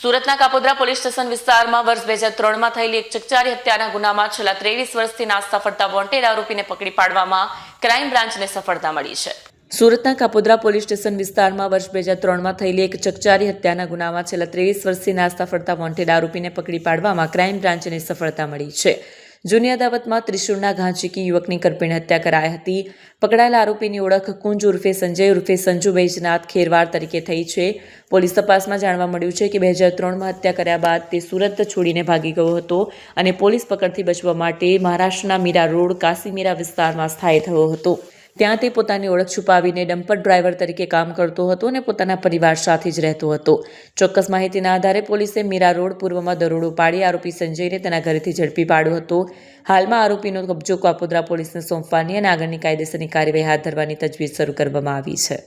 સુરતના Kapodra police station વિસ્તારમાં વર્ષ 2003માં થયેલી એક ચકચારી હત્યાના ગુનામાં છેલ્લા 23 વર્ષથી નાસ્તા ફરતા વોન્ટેડ આરોપીને પકડી પાડવામાં ક્રાઇમ બ્રાન્ચને સફળતા મળી છે। સુરતના કાપોદ્રા પોલીસ સ્ટેશન વિસ્તારમાં વર્ષ 2003માં થયેલી એક ચકચારી હત્યાના ગુનામાં છેલ્લા 23 વર્ષથી નાસ્તા ફરતા વોન્ટેડ આરોપીને પકડી પાડવામાં ક્રાઇમ બ્રાન્ચને સફળતા મળી છે। જૂની અદાવતમાં ત્રિશુળના ઘા ઝીકી યુવકની કરપીણ હત્યા કરાઈ હતી। પકડાયેલા આરોપીની ઓળખ કુંજ ઉર્ફે સંજય ઉર્ફે સંજુ બૈજનાથ ખેરવાડ તરીકે થઈ છે। પોલીસ તપાસમાં જાણવા મળ્યું છે કે 2003માં હત્યા કર્યા બાદ તે સુરત છોડીને ભાગી ગયો હતો અને પોલીસ પકડથી બચવા માટે મહારાષ્ટ્રના મીરા રોડ કાશીમીરા વિસ્તારમાં સ્થાયી થયો હતો। ત્યાં તે પોતાની ઓળખ છુપાવીને ડમ્પર ડ્રાઈવર તરીકે કામ કરતો હતો અને પોતાના પરિવાર સાથે જ રહેતો હતો। ચોક્કસ માહિતીના આધારે પોલીસે મીરા રોડ પૂર્વમાં દરોડો પાડી આરોપી સંજયને તેના ઘરેથી ઝડપી પાડ્યો હતો। હાલમાં આરોપીનો કબજો કાપોદ્રા પોલીસને સોંપવાની અને આગળની કાયદેસરની કાર્યવાહી હાથ ધરવાની તજવીજ શરૂ કરવામાં આવી છે।